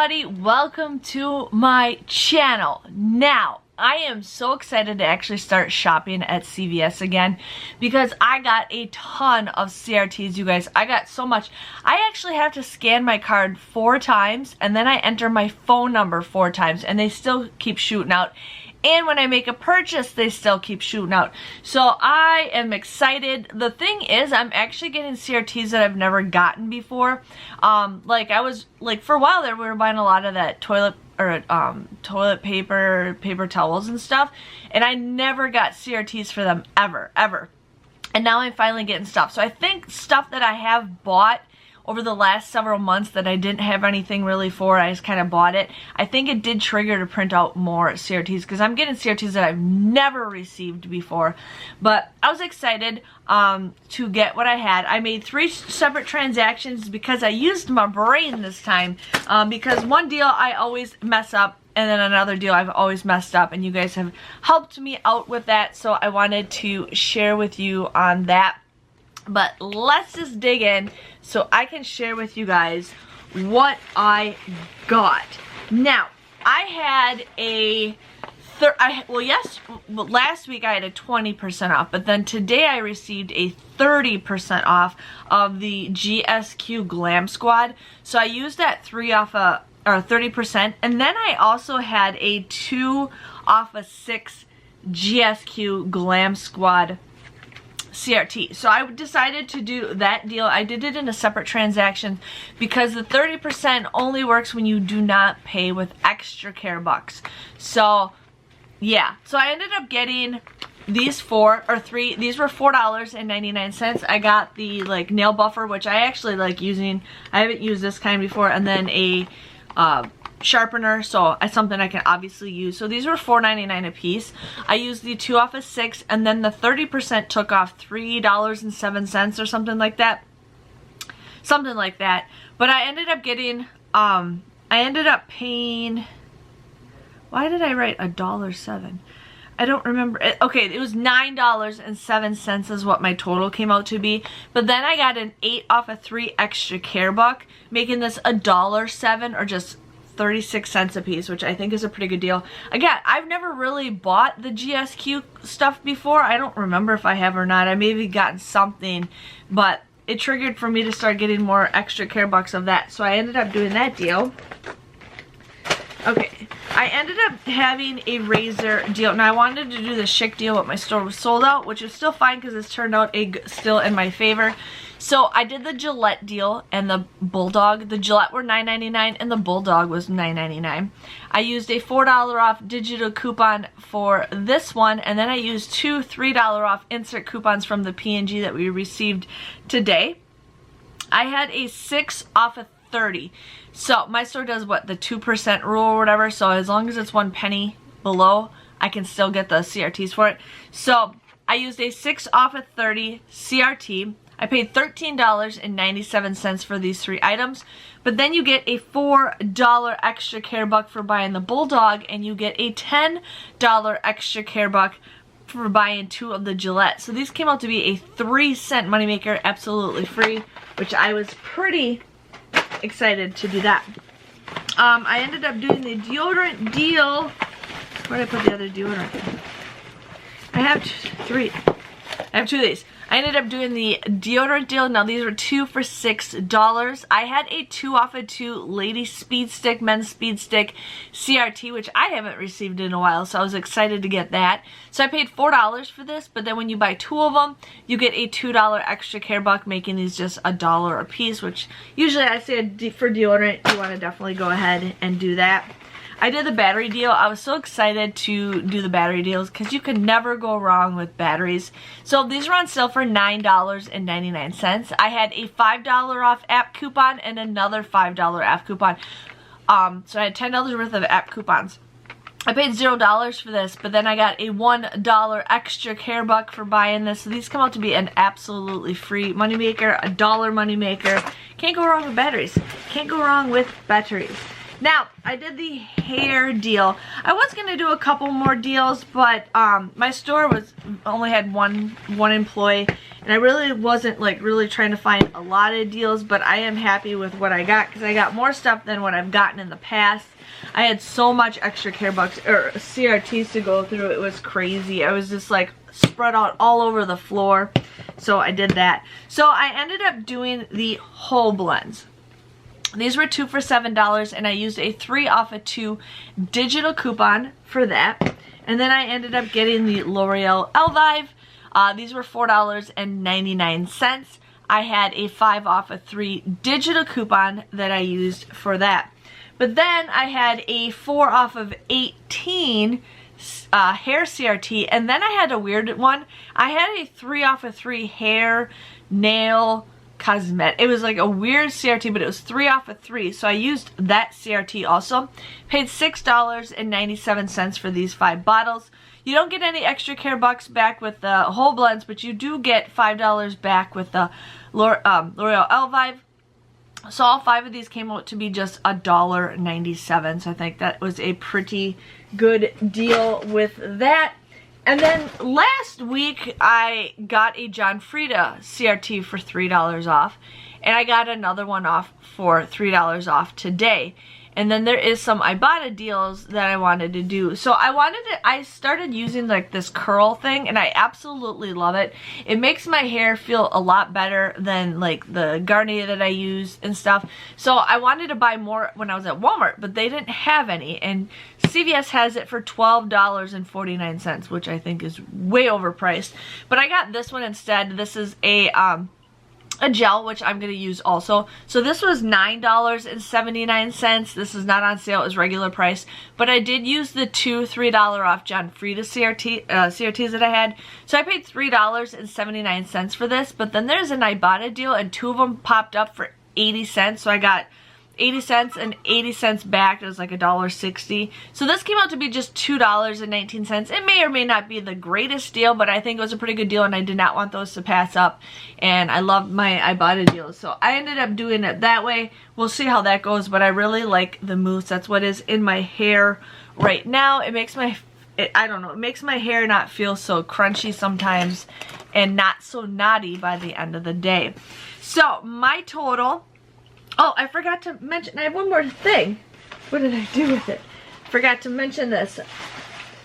everybody, welcome to my channel. Now, I am so excited to actually start shopping at CVS again because I got a ton of CRTs, you guys. I got so much. I actually have to scan my card 4 times and then I enter my phone number 4 times and they still keep shooting out. And when I make a purchase, they still keep shooting out. So I am excited. The thing is, I'm actually getting CRTs that I've never gotten before. Like I was, like for a while there, we were buying a lot of that toilet paper, paper towels and stuff. And I never got CRTs for them ever. And now I'm finally getting stuff. So I think stuff that I have bought over the last several months that I didn't have anything really for, I just kind of bought it. I think it did trigger to print out more CRTs because I'm getting CRTs that I've never received before. But I was excited to get what I had. I made 3 separate transactions because I used my brain this time because one deal I always mess up and then another deal I've always messed up, and you guys have helped me out with that, so I wanted to share with you on that. But let's just dig in so I can share with you guys what I got. Now, I had a last week I had a 20% off, but then today I received a 30% off of the GSQ Glam Squad. So I used that 3 off or 30%, and then I also had a 2 off a 6 GSQ Glam Squad CRT. So I decided to do that deal. I did it in a separate transaction because the 30% only works when you do not pay with extra care bucks. So yeah, so I ended up getting these 3. These were $4.99. I got the like nail buffer, which I actually like using. I haven't used this kind before, and then a sharpener, so it's something I can obviously use. So these were $4.99 a piece. I used the 2 off of 6, and then the 30% took off $3.07 or something like that. But I ended up getting I ended up paying, why did I write $1.07? I don't remember. Okay, it was $9.07 is what my total came out to be. But then I got an 8 off of 3 extra care buck, making this $1.07 or just 36 cents a piece, which I think is a pretty good deal. Again, I've never really bought the GSQ stuff before. I don't remember if I have or not. I maybe gotten something, but it triggered for me to start getting more extra care bucks of that. So I ended up doing that deal. Okay, I ended up having a razor deal. Now I wanted to do the Chic deal, but my store was sold out, which is still fine because it's turned out still in my favor. So I did the Gillette deal and the Bulldog. The Gillette were $9.99 and the Bulldog was $9.99. I used a $4 off digital coupon for this one, and then I used 2 $3 off insert coupons from the P&G that we received today. I had a 6 off of 30. So my store does what, the 2% rule or whatever, so as long as it's 1 penny below, I can still get the CRTs for it. So I used a 6 off of 30 CRT. I paid $13.97 for these 3 items, but then you get a $4 extra care buck for buying the Bulldog, and you get a $10 extra care buck for buying 2 of the Gillette. So these came out to be a 3-cent moneymaker, absolutely free, which I was pretty excited to do that. I ended up doing the deodorant deal. Where did I put the other deodorant? I have 3. I have 2 of these. I ended up doing the deodorant deal. Now these were 2 for $6. I had a 2 off of 2 Ladies Speed Stick, Men's Speed Stick CRT, which I haven't received in a while, so I was excited to get that. So I paid $4 for this, but then when you buy 2 of them, you get a $2 extra care buck, making these just $1 a piece, which usually I say for deodorant, you want to definitely go ahead and do that. I did the battery deal. I was so excited to do the battery deals because you can never go wrong with batteries. So these were on sale for $9.99. I had a $5 off app coupon and another $5 app coupon. So I had $10 worth of app coupons. I paid $0 for this, but then I got a $1 extra care buck for buying this. So these come out to be an absolutely free moneymaker, $1 moneymaker. Can't go wrong with batteries. Can't go wrong with batteries. Now, I did the hair deal. I was going to do a couple more deals, but my store only had one employee, and I really wasn't like really trying to find a lot of deals, but I am happy with what I got because I got more stuff than what I've gotten in the past. I had so much extra care bucks or CRTs to go through. It was crazy. I was just like spread out all over the floor. So I did that. So I ended up doing the whole blends. These were 2 for $7, and I used a 3 off of 2 digital coupon for that. And then I ended up getting the L'Oreal Elvive. These were $4.99. I had a 5 off of 3 digital coupon that I used for that. But then I had a 4 off of 18 hair CRT, and then I had a weird one. I had a 3 off of 3 hair, nail, cosmetic. It was like a weird CRT, but it was 3 off of 3, so I used that CRT also. Paid $6.97 for these 5 bottles. You don't get any extra care bucks back with the whole blends, but you do get $5 back with the L'Oreal Elvive. So all 5 of these came out to be just $1.97. So I think that was a pretty good deal with that. And then last week I got a John Frieda CRT for $3 off. And I got another one off for $3 off today. And then there is some Ibotta deals that I wanted to do. So I started using like this curl thing, and I absolutely love it. It makes my hair feel a lot better than like the Garnier that I use and stuff. So I wanted to buy more when I was at Walmart, but they didn't have any. And CVS has it for $12.49, which I think is way overpriced. But I got this one instead. This is a gel, which I'm going to use also. So this was $9.79. This is not on sale. It was regular price. But I did use the 2 $3 off John Frieda CRTs that I had. So I paid $3.79 for this. But then there's an Ibotta deal, and 2 of them popped up for 80 cents. So I got 80 cents and 80 cents back. It was like $1.60. So this came out to be just $2.19. It may or may not be the greatest deal, but I think it was a pretty good deal, and I did not want those to pass up. And I love my Ibotta deals, so I ended up doing it that way. We'll see how that goes, but I really like the mousse. That's what is in my hair right now. It makes my I don't know, it makes my hair not feel so crunchy sometimes and not so knotty by the end of the day. So my total, oh, I forgot to mention, I have one more thing. What did I do with it? Forgot to mention this.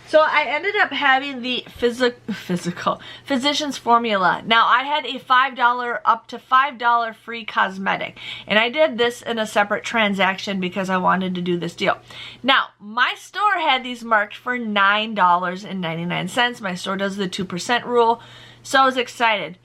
So I ended up having the Physicians Formula. Now I had a $5 up to $5 free cosmetic. And I did this in a separate transaction because I wanted to do this deal. Now, my store had these marked for $9.99. My store does the 2% rule. So I was excited.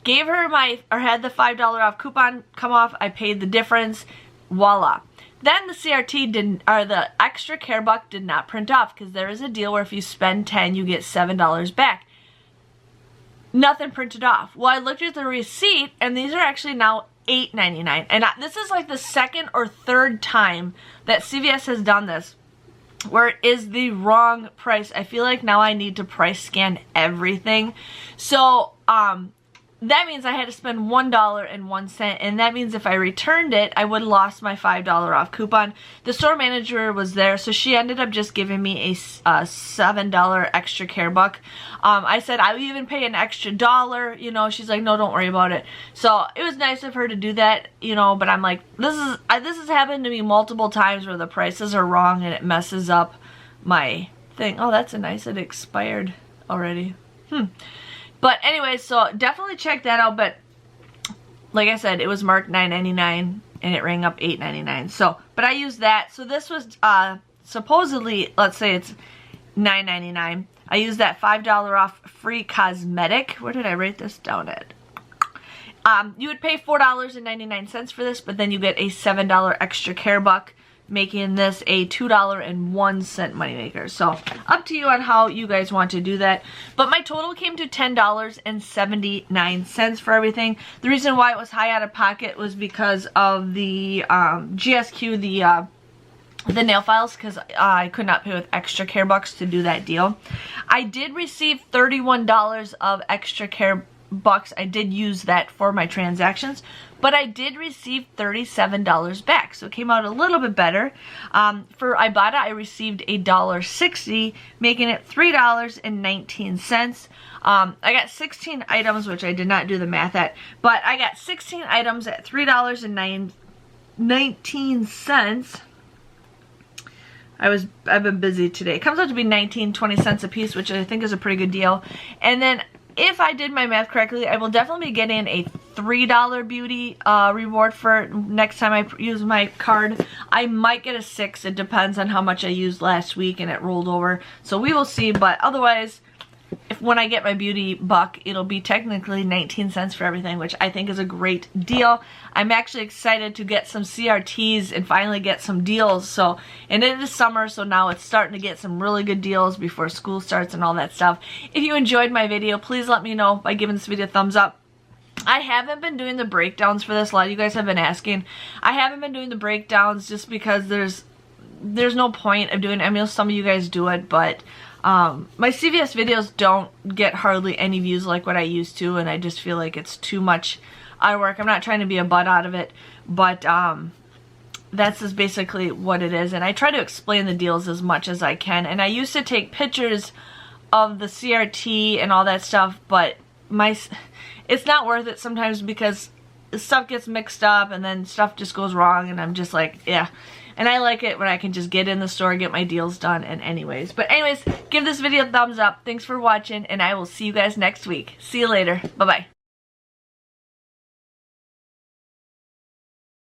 Gave her had the $5 off coupon come off. I paid the difference. Voila. Then the the extra care buck did not print off because there is a deal where if you spend $10, you get $7 back. Nothing printed off. Well, I looked at the receipt, and these are actually now $8.99. And this is like the second or third time that CVS has done this, where it is the wrong price. I feel like now I need to price scan everything. So, that means I had to spend $1.01, and that means if I returned it, I would have lost my $5 off coupon. The store manager was there, so she ended up just giving me a $7 extra care buck. I said, I would even pay an extra $1, you know. She's like, no, don't worry about it. So it was nice of her to do that, you know, but I'm like, this has happened to me multiple times where the prices are wrong and it messes up my thing. Oh, that's nice. It expired already. But anyway, so definitely check that out. But like I said, it was marked $9.99 and it rang up $8.99. So, but I used that. So this was supposedly, let's say it's $9.99. I used that $5 off free cosmetic. Where did I write this down at? You would pay $4.99 for this, but then you get a $7 extra care buck, making this a $2.01 moneymaker. So up to you on how you guys want to do that. But my total came to $10.79 for everything. The reason why it was high out of pocket was because of the GSQ, the nail files, because I could not pay with extra care bucks to do that deal. I did receive $31 of extra care bucks. I did use that for my transactions, but I did receive $37 back, so it came out a little bit better. For Ibotta, I received $1.60, making it $3.19. I got 16 items, which I did not do the math at, but I got 16 items at $3.19. I've been busy today. It comes out to be 19-20 cents a piece, which I think is a pretty good deal. And then if I did my math correctly, I will definitely be getting a $3 beauty reward for next time I use my card. I might get a $6. It depends on how much I used last week and it rolled over. So we will see, but otherwise, when I get my beauty buck, it'll be technically 19 cents for everything, which I think is a great deal. I'm actually excited to get some CRTs and finally get some deals. So, and it is summer, so now it's starting to get some really good deals before school starts and all that stuff. If you enjoyed my video, please let me know by giving this video a thumbs up. I haven't been doing the breakdowns for this. A lot of you guys have been asking. I haven't been doing the breakdowns just because there's no point of doing it. I mean, some of you guys do it, but my CVS videos don't get hardly any views like what I used to, and I just feel like it's too much eye work. I'm not trying to be a butt out of it, but that's just basically what it is. And I try to explain the deals as much as I can. And I used to take pictures of the CRT and all that stuff, but it's not worth it sometimes because stuff gets mixed up and then stuff just goes wrong, and I'm just like, yeah. And I like it when I can just get in the store, get my deals done, and anyways. But anyways, give this video a thumbs up. Thanks for watching, and I will see you guys next week. See you later. Bye-bye.